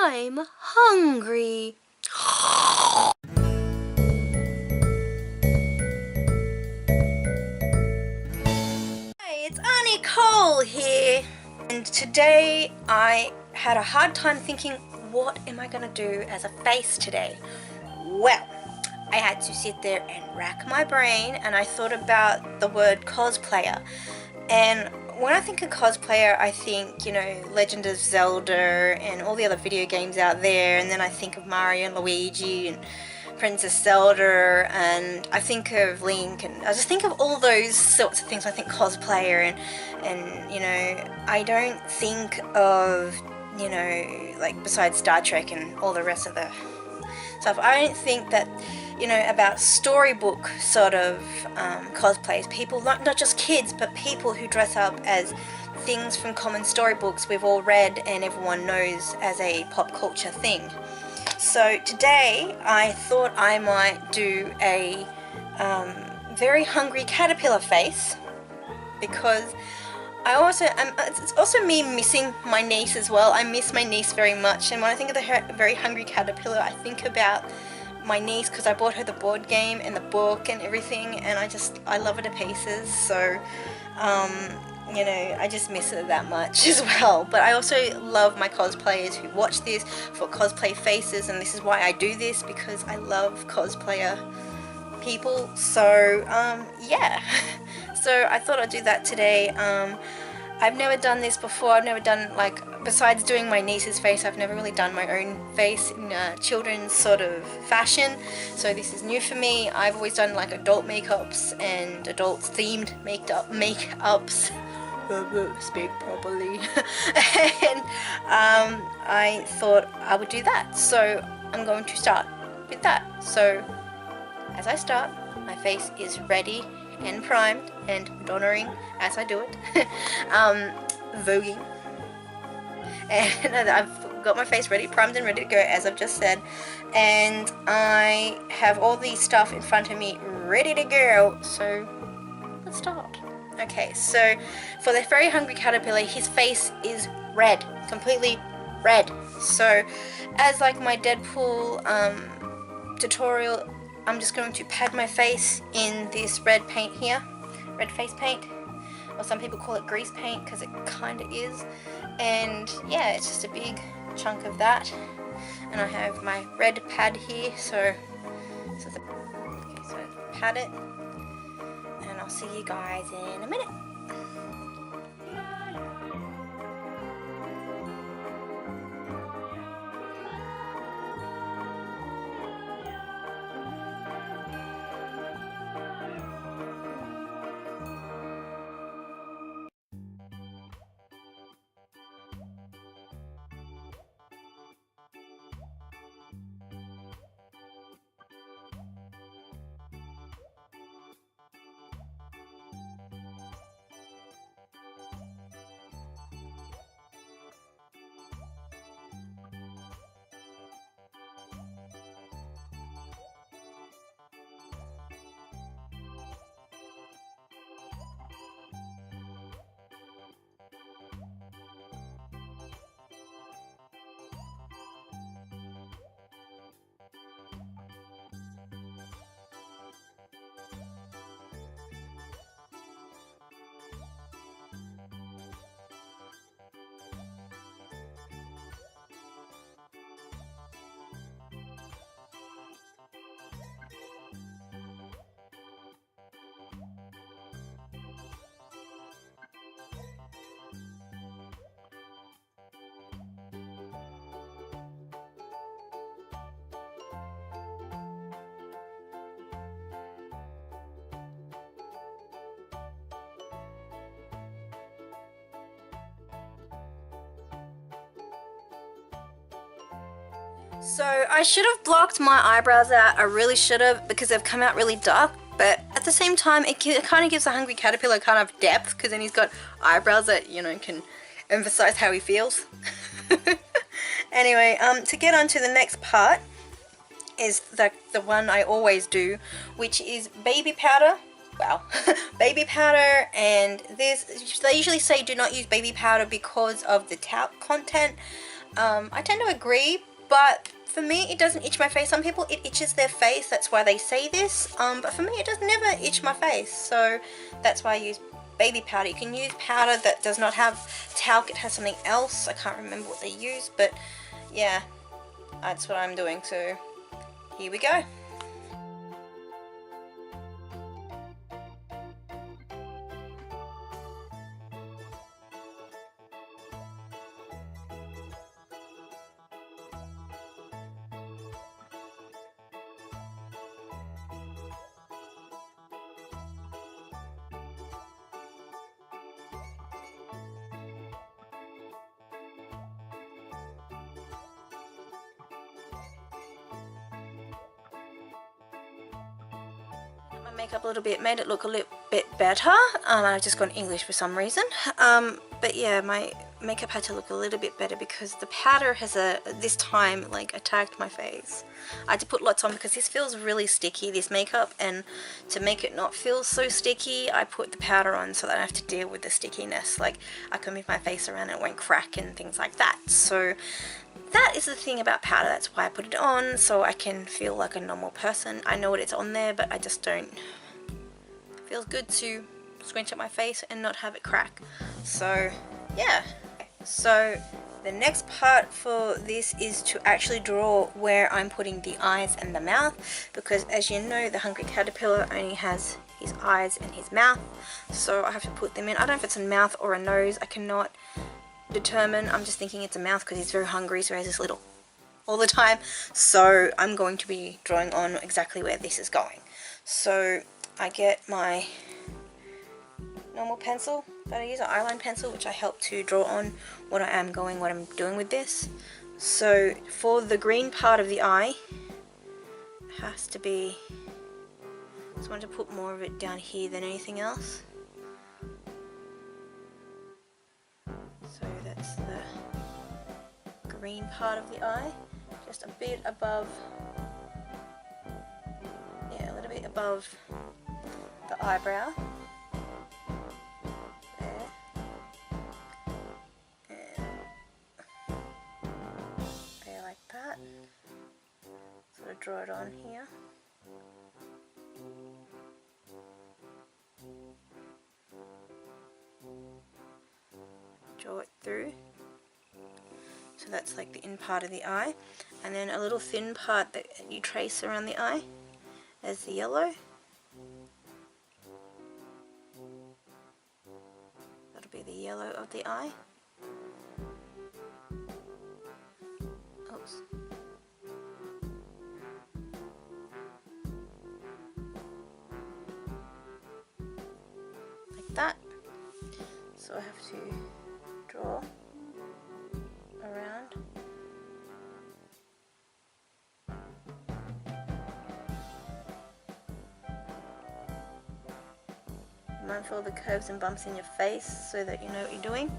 I'm hungry. Hi, it's Aunty Cole here, and today I had a hard time thinking, what am I gonna do as a face today? Well, I had to sit there and rack my brain, and I thought about the word cosplayer. And when I think of cosplayer, I think, you know, Legend of Zelda and all the other video games out there, and then I think of Mario and Luigi and Princess Zelda, and I think of Link, and I just think of all those sorts of things. I think cosplayer, and you know, I don't think of, you know, like besides Star Trek and all the rest of the stuff, I don't think that, you know, about storybook sort of cosplays. People, not just kids, but people who dress up as things from common storybooks we've all read and everyone knows as a pop culture thing. So today I thought I might do a very hungry caterpillar face, because it's also me missing my niece as well. I miss my niece very much, and when I think of the very hungry caterpillar, I think about my niece, because I bought her the board game and the book and everything, and I love it to pieces. So you know, I just miss it that much as well. But I also love my cosplayers who watch this for cosplay faces, and this is why I do this, because I love cosplayer people. So yeah, so I thought I'd do that today. I've never done this before. I've never done, like, besides doing my niece's face, I've never really done my own face in a children's sort of fashion. So this is new for me. I've always done like adult makeups and adult themed makeups. Speak properly. And I thought I would do that. So I'm going to start with that. So as I start, my face is ready and primed and donoring as I do it. Voguing, and I've got my face ready, primed and ready to go, as I've just said, and I have all these stuff in front of me ready to go. So let's start. Okay, so for the very hungry caterpillar, his face is red, completely red. So as like my Deadpool tutorial, I'm just going to pad my face in this red paint here, red face paint, or some people call it grease paint because it kind of is. And yeah, it's just a big chunk of that, and I have my red pad here, so pad it, and I'll see you guys in a minute. So I should have blocked my eyebrows out. I really should have, because they've come out really dark, but at the same time it kind of gives a hungry caterpillar kind of depth, because then he's got eyebrows that, you know, can emphasize how he feels. Anyway, to get on to the next part is the one I always do, which is baby powder. Well, baby powder, and this, they usually say do not use baby powder because of the talc content. I tend to agree, but for me it doesn't itch my face. Some people it itches their face, that's why they say this, but for me it does never itch my face, so that's why I use baby powder. You can use powder that does not have talc, it has something else, I can't remember what they use, but yeah, that's what I'm doing, so here we go. My makeup a little bit, made it look a little bit better, and I've just gone English for some reason, but yeah, my makeup had to look a little bit better because the powder has this time like attacked my face. I had to put lots on because this feels really sticky, this makeup, and to make it not feel so sticky I put the powder on so that I have to deal with the stickiness, like I can move my face around and it won't crack and things like that. So that is the thing about powder, that's why I put it on, so I can feel like a normal person. I know it's on there, but I just don't. It feels good to squinch at my face and not have it crack. So yeah. So the next part for this is to actually draw where I'm putting the eyes and the mouth, because as you know, the hungry caterpillar only has his eyes and his mouth, so I have to put them in. I don't know if it's a mouth or a nose, I cannot determine. I'm just thinking it's a mouth because he's very hungry, so he has this little all the time, so I'm going to be drawing on exactly where this is going. So I get my normal pencil that I use, an eyeline pencil, which I help to draw on what I'm doing with this. So for the green part of the eye, it has to be, I just want to put more of it down here than anything else. So that's the green part of the eye, just a bit above, yeah, a little bit above the eyebrow. There. And there, like that. Sort of draw it on here. Draw it through, so that's like the in part of the eye, and then a little thin part that you trace around the eye as the yellow. That'll be the yellow of the eye. Oops. Like that. So I have to draw around. Mindful of the curves and bumps in your face so that you know what you're doing.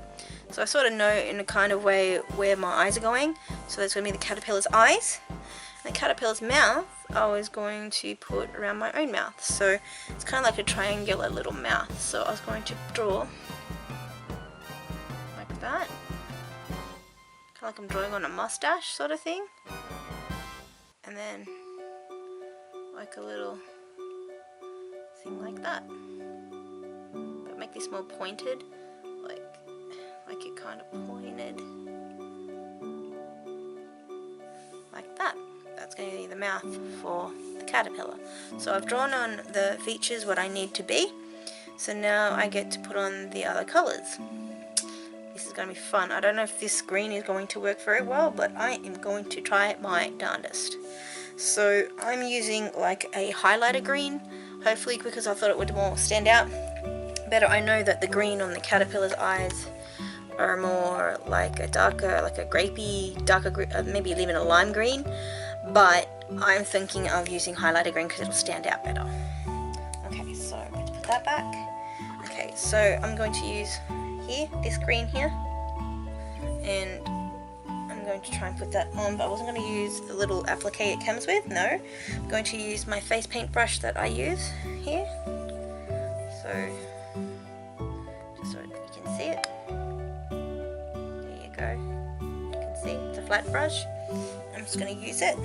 So I sort of know in a kind of way where my eyes are going. So that's going to be the caterpillar's eyes. And the caterpillar's mouth I was going to put around my own mouth. So it's kind of like a triangular little mouth. So I was going to draw like that. Kind of like I'm drawing on a mustache sort of thing. And then like a little thing like that. But make this more pointed, like it kind of pointed. Like that. That's going to be the mouth for the caterpillar. So I've drawn on the features what I need to be. So now I get to put on the other colours. This is going to be fun. I don't know if this green is going to work very well, but I am going to try my darndest. So I'm using like a highlighter green, hopefully, because I thought it would more stand out better. I know that the green on the caterpillar's eyes are more like a darker, like a grapey, darker, maybe even a lime green, but I'm thinking of using highlighter green because it'll stand out better. Okay, so I'm going to put that back. Okay, so I'm going to use here, this green here, and I'm going to try and put that on, but I wasn't going to use the little applique it comes with, no. I'm going to use my face paint brush that I use here, so just so you can see it. There you go, you can see. flat brush. I'm just going to use it.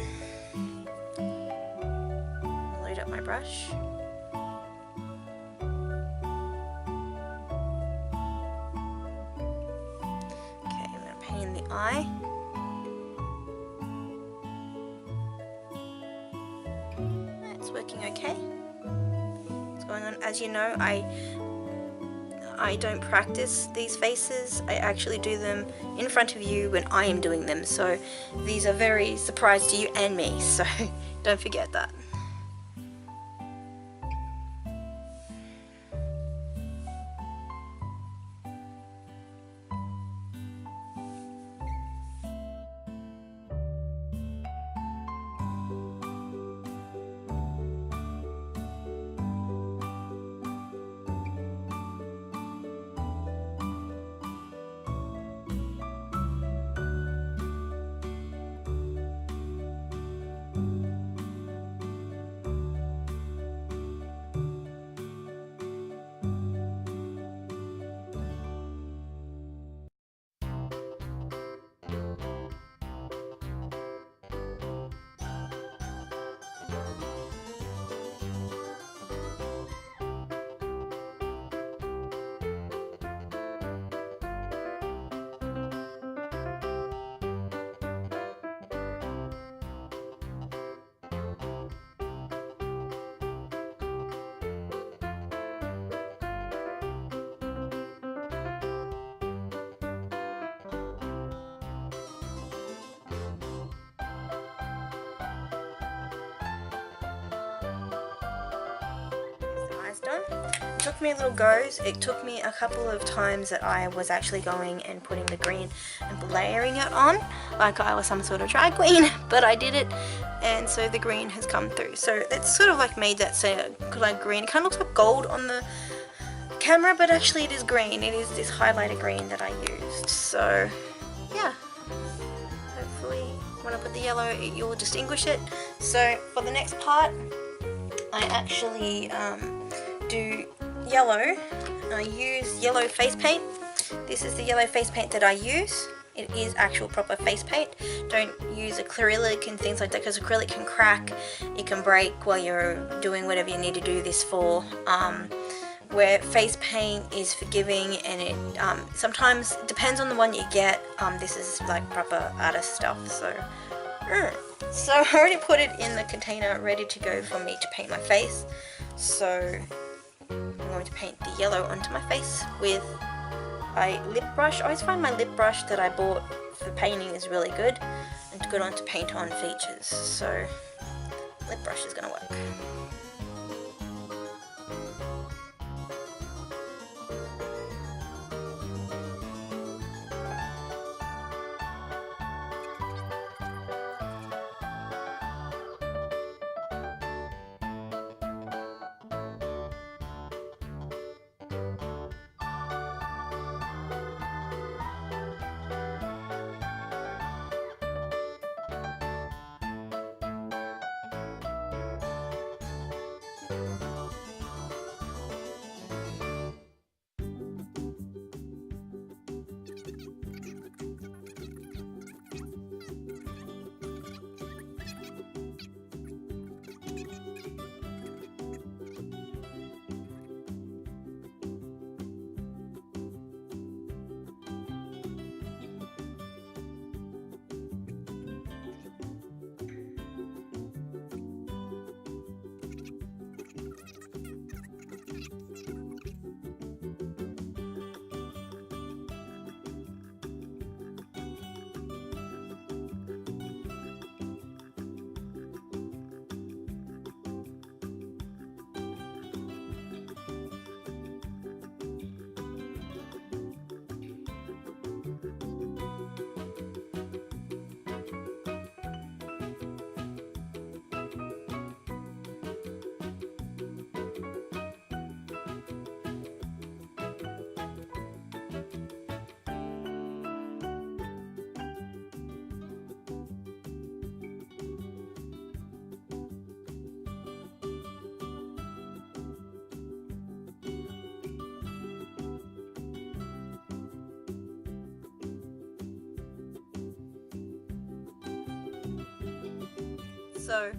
Load up my brush. Okay, I'm going to paint in the eye. It's working okay. What's going on? As you know, I don't practice these faces. I actually do them in front of you when I am doing them, so these are very surprise to you and me, so don't forget that. Done. It took me a little goes. It took me a couple of times that I was actually going and putting the green and layering it on like I was some sort of drag queen, but I did it, and so the green has come through. So it's sort of like made that say like green. It kind of looks like gold on the camera, but actually it is green. It is this highlighter green that I used. So yeah, hopefully when I put the yellow it will distinguish it. So for the next part I actually do yellow. I use yellow face paint. This is the yellow face paint that I use. It is actual proper face paint. Don't use acrylic and things like that, because acrylic can crack, it can break while you're doing whatever you need to do this for. Where face paint is forgiving, and it sometimes it depends on the one you get. This is like proper artist stuff. So I already put it in the container ready to go for me to paint my face. So I'm going to paint the yellow onto my face with a lip brush. I always find my lip brush that I bought for painting is really good and good on to paint on features. So lip brush is going to work. So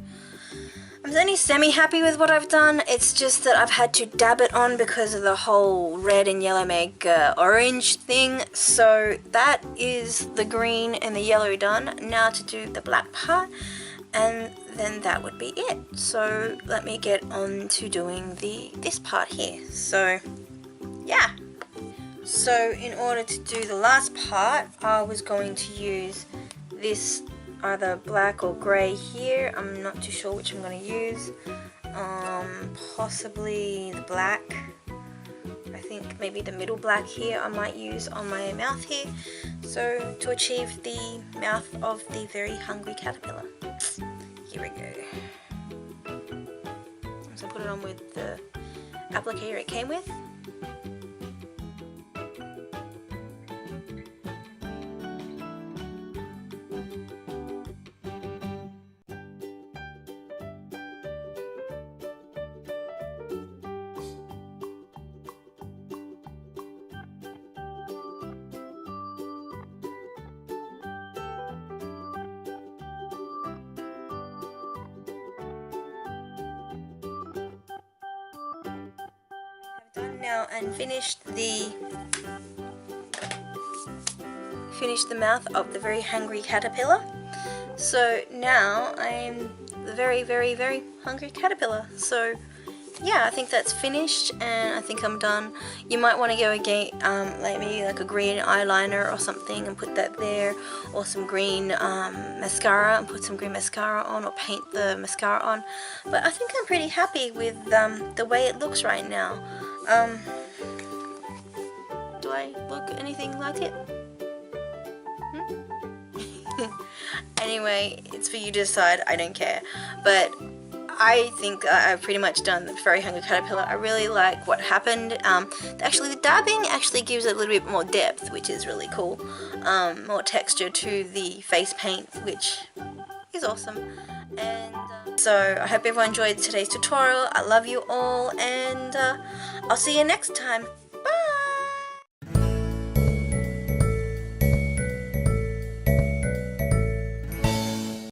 I'm only semi-happy with what I've done. It's just that I've had to dab it on because of the whole red and yellow make orange thing. So that is the green and the yellow done. Now to do the black part, and then that would be it. So let me get on to doing this part here. So yeah. So in order to do the last part, I was going to use this either black or grey here. I'm not too sure which I'm going to use. Possibly the black. I think maybe the middle black here I might use on my mouth here. So to achieve the mouth of the very hungry caterpillar. Here we go. So put it on with the applicator it came with. Now and finished the mouth of the very hungry caterpillar. So now I'm the very, very, very hungry caterpillar. So yeah, I think that's finished and I think I'm done. You might want to go again, like maybe like a green eyeliner or something and put that there, or some green mascara and put some green mascara on, or paint the mascara on. But I think I'm pretty happy with the way it looks right now. Do I look anything like it? Anyway, it's for you to decide. I don't care. But I think I've pretty much done the very hungry caterpillar. I really like what happened. Actually, the dabbing actually gives it a little bit more depth, which is really cool. More texture to the face paint, which is awesome. And so I hope everyone enjoyed today's tutorial. I love you all, and I'll see you next time.